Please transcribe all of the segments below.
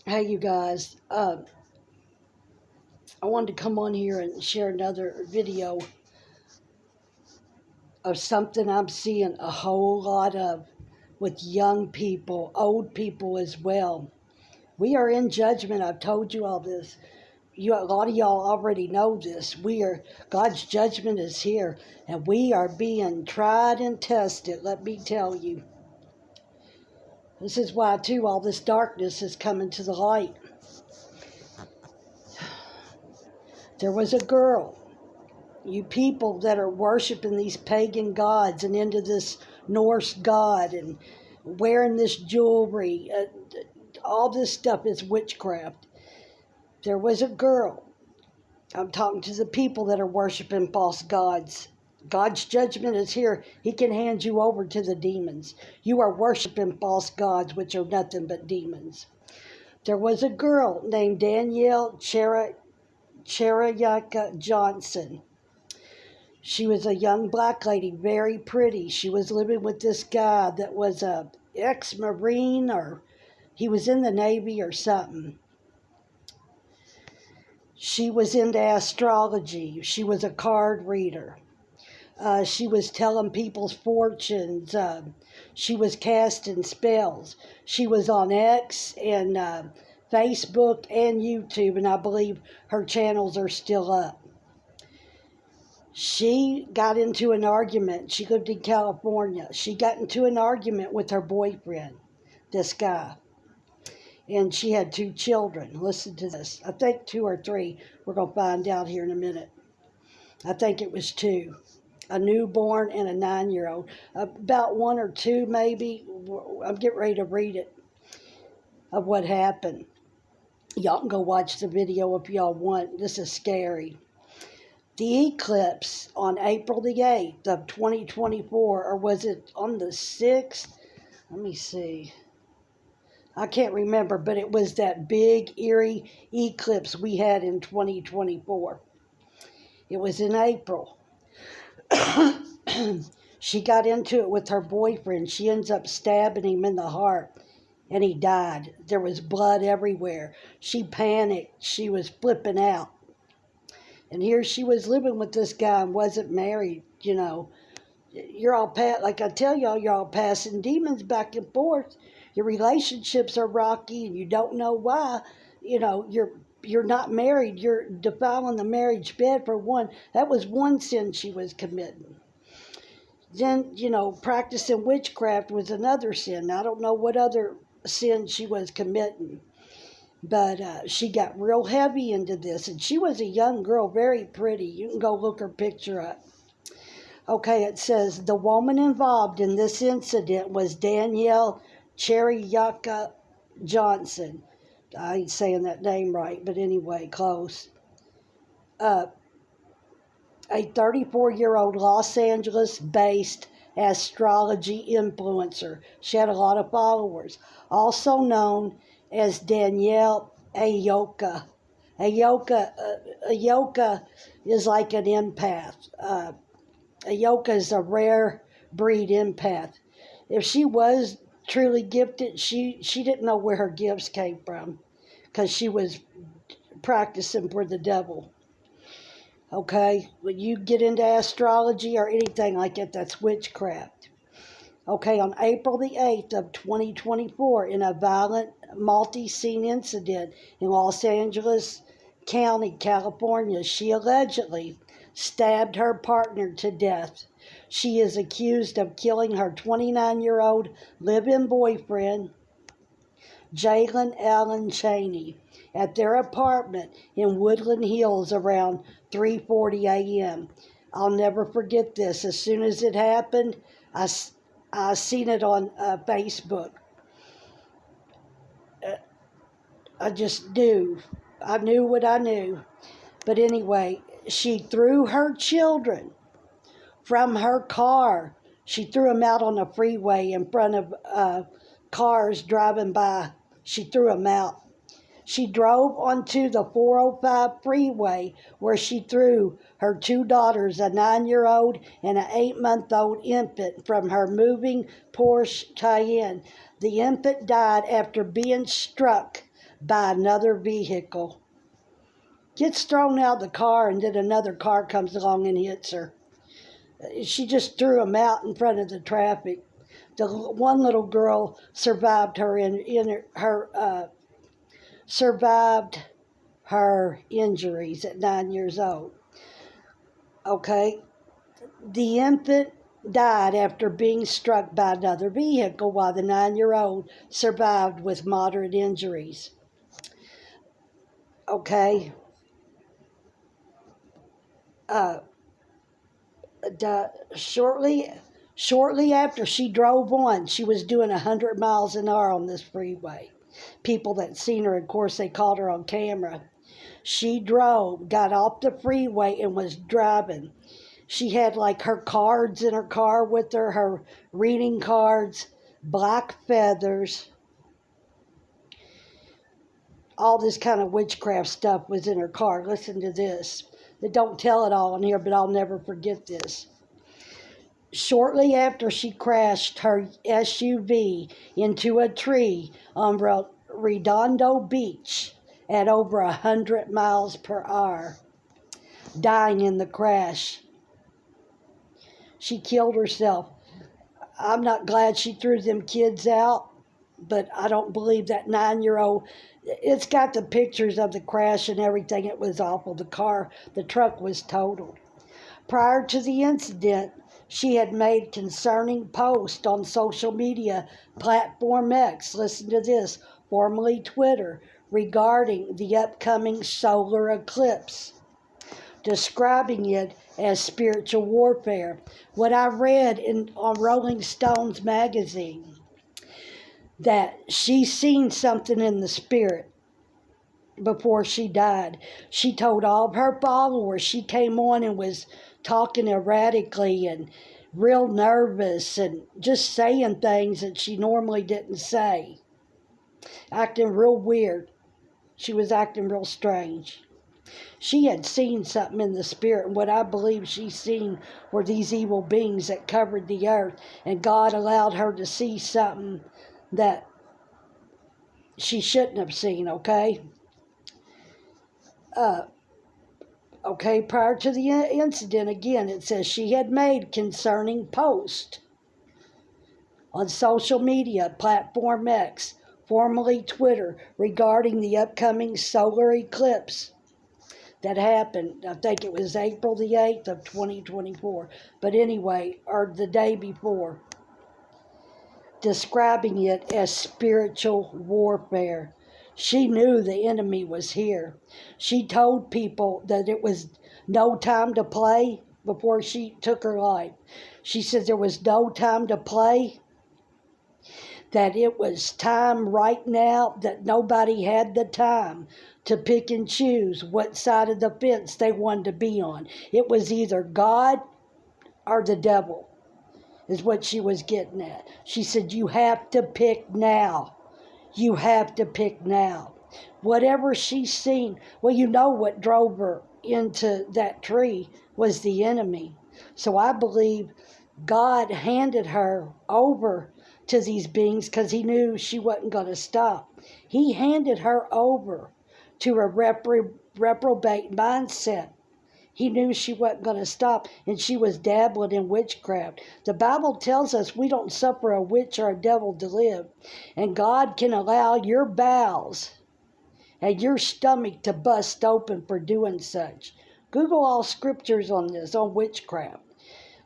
Hey, you guys. I wanted to come on here and share another video of something I'm seeing a whole lot of with young people, old people as well. We are in judgment. I've told you all this. A lot of y'all already know this. God's judgment is here, and we are being tried and tested. Let me tell you. This is why, too, all this darkness is coming to the light. There was a girl. You people that are worshiping these pagan gods and into this Norse god and wearing this jewelry, all this stuff is witchcraft. There was a girl. I'm talking to the people that are worshiping false gods. God's judgment is here. He can hand you over to the demons. You are worshiping false gods, which are nothing but demons. There was a girl named Danielle Cherayaka Johnson. She was a young black lady, very pretty. She was living with this guy that was a ex-Marine, or he was in the Navy or something. She was into astrology. She was a card reader. She was telling people's fortunes. She was casting spells. She was on X and Facebook and YouTube, and I believe her channels are still up. She got into an argument. She lived in California. She got into an argument with her boyfriend, this guy. And she had 2 children. Listen to this. I think 2 or 3. We're going to find out here in a minute. I think it was 2. A newborn and a 9-year-old. About 1 or 2 maybe. I'm getting ready to read it of what happened. Y'all can go watch the video if y'all want. This is scary. The eclipse on April the 8th of 2024, or was it on the 6th? Let me see. I can't remember, but it was that big, eerie eclipse we had in 2024. It was in April. She got into it with her boyfriend. She ends up stabbing him in the heart, and he died. There was blood everywhere. She panicked. She was flipping out. And here she was living with this guy and wasn't married, you know. You're all, like I tell y'all, you're all passing demons back and forth. Your relationships are rocky and you don't know why. You know, you're not married. You're defiling the marriage bed for one. That was one sin she was committing. Then, practicing witchcraft was another sin. I don't know what other sin she was committing. But she got real heavy into this, and she was a young girl, very pretty. You can go look her picture up. Okay, it says, the woman involved in this incident was Danielle Cherayaka Johnson. I ain't saying that name right, but anyway, close. A 34-year-old Los Angeles-based astrology influencer. She had a lot of followers. Also known as Danielle Ayoka. Ayoka is like an empath. Ayoka is a rare breed empath. If she was truly gifted, she didn't know where her gifts came from because she was practicing for the devil. Okay? When you get into astrology or anything like that, that's witchcraft. Okay, on April the 8th of 2024, in a violent multi-scene incident in Los Angeles County, California, she allegedly stabbed her partner to death. She is accused of killing her 29-year-old live-in boyfriend, Jalen Allen Cheney, at their apartment in Woodland Hills around 3:40 a.m. I'll never forget this. As soon as it happened, I seen it on Facebook. I just knew. I knew what I knew. But anyway, she threw her children from her car. She threw them out on the freeway in front of cars driving by. She threw them out. She drove onto the 405 freeway where she threw her 2 daughters, a 9-year-old and an 8-month-old infant, from her moving Porsche Cayenne. The infant died after being struck by another vehicle. Gets thrown out of the car, and then another car comes along and hits her. She just threw him out in front of the traffic. The one little girl survived survived her injuries at 9 years old. Okay, the infant died after being struck by another vehicle, while the 9-year-old survived with moderate injuries. Okay, uh, shortly after she drove on, she was doing 100 miles an hour on this freeway. People that seen her, of course, they caught her on camera. She drove, got off the freeway, and was driving. She had like her cards in her car with her reading cards, black feathers, all this kind of witchcraft stuff was in her car. Listen to this. They don't tell it all in here, but I'll never forget this. Shortly after she crashed her SUV into a tree on Redondo Beach at over 100 miles per hour, dying in the crash. She killed herself. I'm not glad she threw them kids out, but I don't believe that 9-year-old. It's got the pictures of the crash and everything. It was awful. The truck was totaled. Prior to the incident, she had made concerning posts on social media platform X, listen to this, formerly Twitter, regarding the upcoming solar eclipse, describing it as spiritual warfare. What I read on Rolling Stones magazine, that she seen something in the spirit before she died. She told all of her followers she came on and was talking erratically and real nervous and just saying things that she normally didn't say. Acting real weird. She was acting real strange. She had seen something in the spirit, and what I believe she seen were these evil beings that covered the earth, and God allowed her to see something that she shouldn't have seen, okay? Prior to the incident, again, it says she had made concerning post on social media platform X, formerly Twitter, regarding the upcoming solar eclipse that happened. I think it was April the 8th of 2024. But anyway, or the day before, describing it as spiritual warfare. She knew the enemy was here. She told people that it was no time to play before she took her life. She said there was no time to play, that it was time right now, that nobody had the time to pick and choose what side of the fence they wanted to be on. It was either God or the devil, is what she was getting at. She said, you have to pick now. You have to pick now. Whatever she's seen, well, you know what drove her into that tree was the enemy. So I believe God handed her over to these beings because he knew she wasn't going to stop. He handed her over to a reprobate mindset. He knew she wasn't going to stop, and she was dabbling in witchcraft. The Bible tells us we don't suffer a witch or a devil to live, and God can allow your bowels and your stomach to bust open for doing such. Google all scriptures on this, on witchcraft.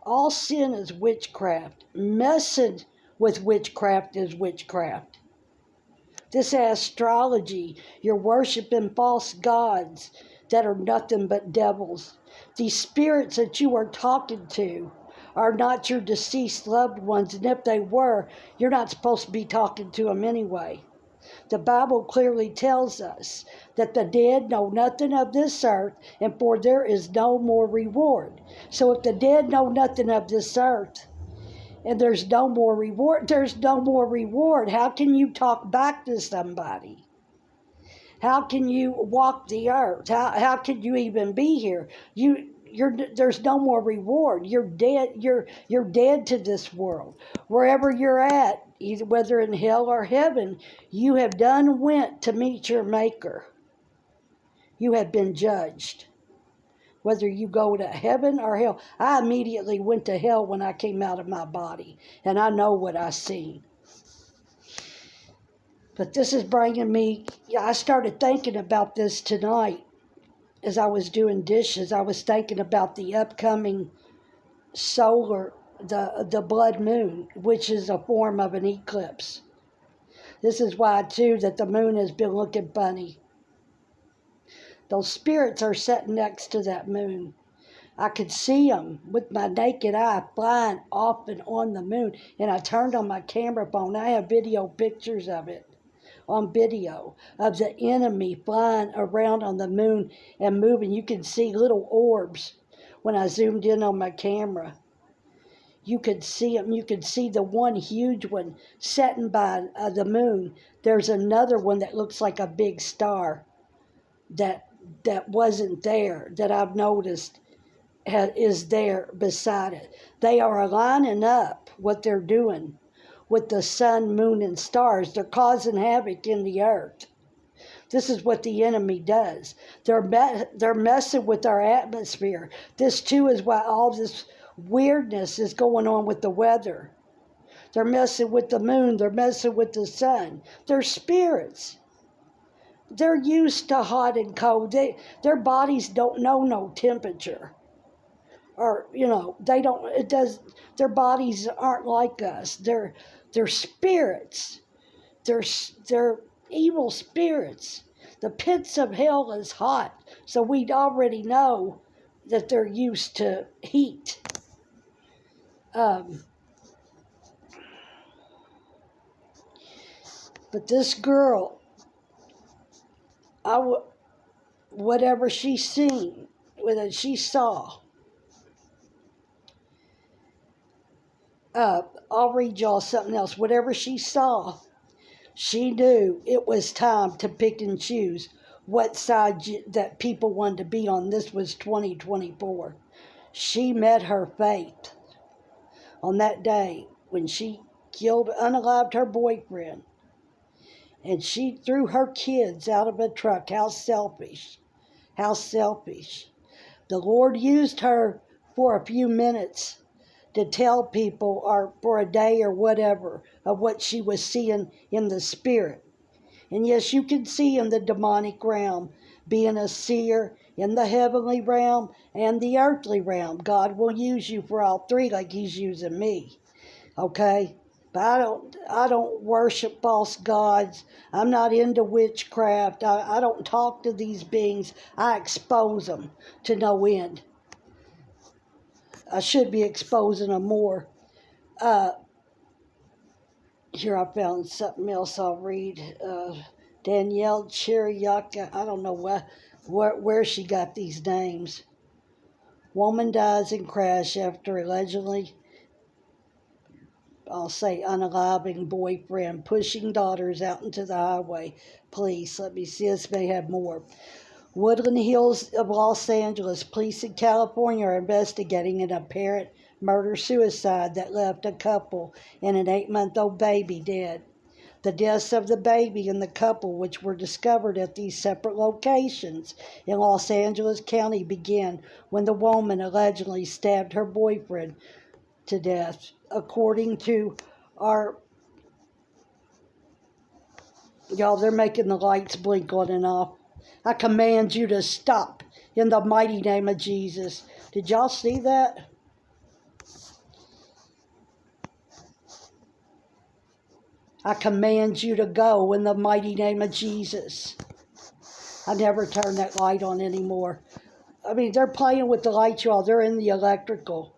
All sin is witchcraft. Messing with witchcraft is witchcraft. This astrology, you're worshiping false gods that are nothing but devils. These spirits that you are talking to are not your deceased loved ones, and if they were, you're not supposed to be talking to them anyway. The Bible clearly tells us that the dead know nothing of this earth, and for there is no more reward. So if the dead know nothing of this earth, and there's no more reward, there's no more reward. How can you talk back to somebody? How can you walk the earth? How can you even be here? There's no more reward. You're dead. You're dead to this world. Wherever you're at, either whether in hell or heaven, you have done went to meet your Maker. You have been judged. Whether you go to heaven or hell. I immediately went to hell when I came out of my body, and I know what I seen. But this is bringing me, I started thinking about this tonight as I was doing dishes. I was thinking about the upcoming solar, the blood moon, which is a form of an eclipse. This is why, too, that the moon has been looking funny. Those spirits are sitting next to that moon. I could see them with my naked eye flying off and on the moon. And I turned on my camera phone. I have video pictures of it on video of the enemy flying around on the moon and moving. You can see little orbs when I zoomed in on my camera. You could see them. You could see the one huge one sitting by the moon. There's another one that looks like a big star that wasn't there, that I've noticed is there beside it. They are lining up what they're doing with the sun, moon, and stars. They're causing havoc in the earth. This is what the enemy does. They're messing with our atmosphere. This, too, is why all this weirdness is going on with the weather. They're messing with the moon. They're messing with the sun. They're spirits. They're used to hot and cold. Their bodies don't know no temperature. Or, they don't, their bodies aren't like us. They're spirits. They're evil spirits. The pits of hell is hot. So we'd already know that they're used to heat. But this girl, whatever she seen, whether she saw, I'll read y'all something else. Whatever she saw, she knew it was time to pick and choose what side that people wanted to be on. This was 2024. She met her fate on that day when she unalived her boyfriend. And she threw her kids out of a truck. How selfish. How selfish. The Lord used her for a few minutes to tell people, or for a day or whatever, of what she was seeing in the spirit. And yes, you can see in the demonic realm, being a seer in the heavenly realm and the earthly realm. God will use you for all three like he's using me. Okay? But I don't worship false gods. I'm not into witchcraft. I don't talk to these beings. I expose them to no end. I should be exposing them more. Here I found something else I'll read. Danielle Chiriaka. I don't know where she got these names. Woman dies in crash after allegedly, I'll say, unaliving boyfriend, pushing daughters out into the highway. Police, let me see, this may have more. Woodland Hills of Los Angeles. Police in California are investigating an apparent murder-suicide that left a couple and an 8-month-old baby dead. The deaths of the baby and the couple, which were discovered at these separate locations in Los Angeles County, began when the woman allegedly stabbed her boyfriend to death. According to y'all, they're making the lights blink on and off. I command you to stop in the mighty name of Jesus. Did y'all see that? I command you to go in the mighty name of Jesus. I never turn that light on anymore. I mean, they're playing with the lights, y'all. They're in the electrical.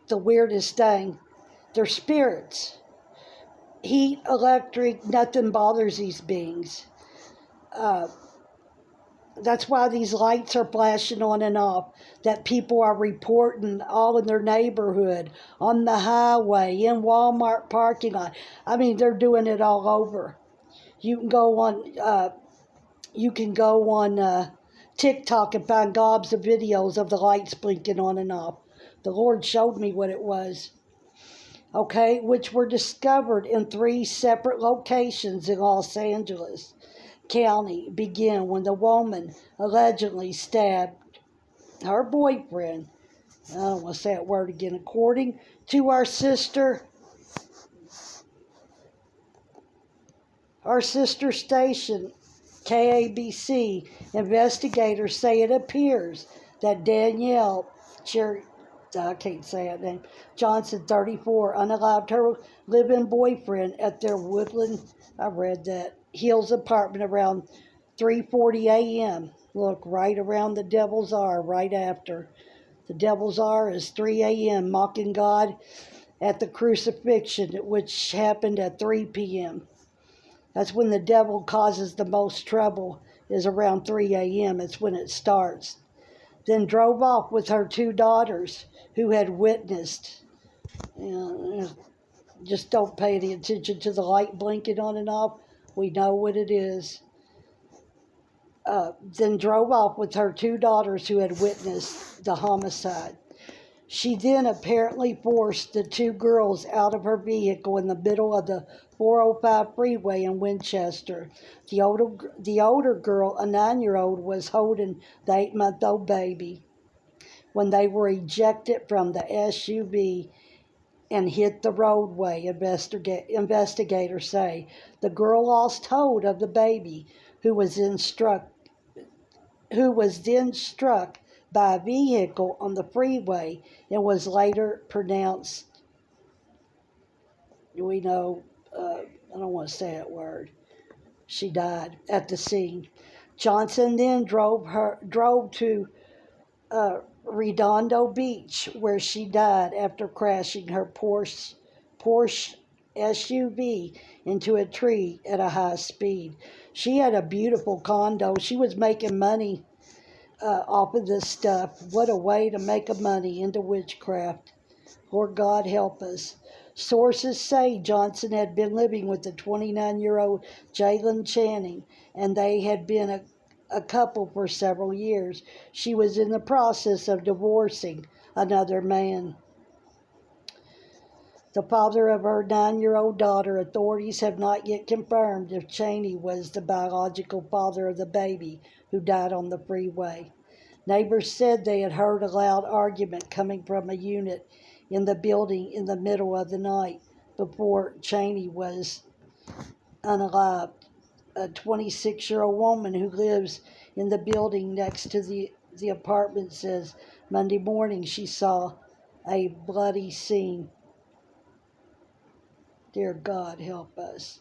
The weirdest thing. They're spirits. Heat, electric, nothing bothers these beings. That's why these lights are flashing on and off, that people are reporting all in their neighborhood, on the highway, in Walmart parking lot. I mean, they're doing it all over. You can go on TikTok and find gobs of videos of the lights blinking on and off. The Lord showed me what it was. okay, which were discovered in 3 separate locations in Los Angeles County, began when the woman allegedly stabbed her boyfriend. I don't want to say that word again. According to our sister station, KABC, investigators say it appears that Danielle I can't say that name, Johnson, 34, unalived her live-in boyfriend at their Woodland, I read that, Hills apartment around 3:40 a.m. Look, right around the Devil's R, right after. The Devil's R is 3 a.m., mocking God at the crucifixion, which happened at 3 p.m. That's when the devil causes the most trouble, is around 3 a.m. It's when it starts. Then drove off with her 2 daughters who had witnessed. Just don't pay any attention to the light blinking on and off. We know what it is. Then drove off with her 2 daughters who had witnessed the homicide. She then apparently forced the 2 girls out of her vehicle in the middle of the 405 freeway in Winchester. The older girl, a 9-year-old, was holding the 8-month-old baby when they were ejected from the SUV and hit the roadway, investigators say. The girl lost hold of the baby, who was then struck by a vehicle on the freeway and was later pronounced, I don't want to say that word. She died at the scene. Johnson then drove to Redondo Beach, where she died after crashing her Porsche SUV into a tree at a high speed. She had a beautiful condo. She was making money off of this stuff. What a way to make money into witchcraft. Lord God help us. Sources say Johnson had been living with the 29-year-old Jalen Channing, and they had been a couple for several years. She was in the process of divorcing another man. The father of her 9-year-old daughter, authorities have not yet confirmed if Cheney was the biological father of the baby who died on the freeway. Neighbors said they had heard a loud argument coming from a unit in the building in the middle of the night before Cheney was unalived. A 26-year-old woman who lives in the building next to the apartment says Monday morning she saw a bloody scene. Dear God, help us.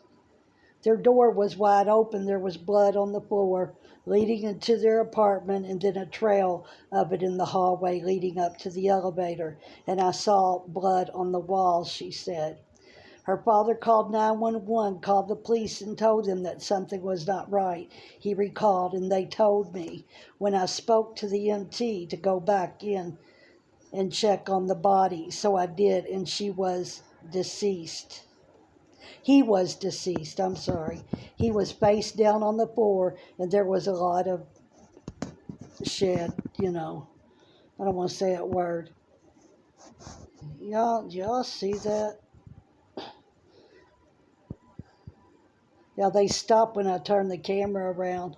Their door was wide open. There was blood on the floor leading into their apartment, and then a trail of it in the hallway leading up to the elevator. And I saw blood on the walls, she said. Her father called 911, called the police, and told them that something was not right. He recalled, and they told me when I spoke to the MT to go back in and check on the body. So I did, and she was deceased. He was deceased, I'm sorry. He was face down on the floor, and there was a lot of shed, I don't want to say that word. Y'all see that? Yeah, they stopped when I turned the camera around.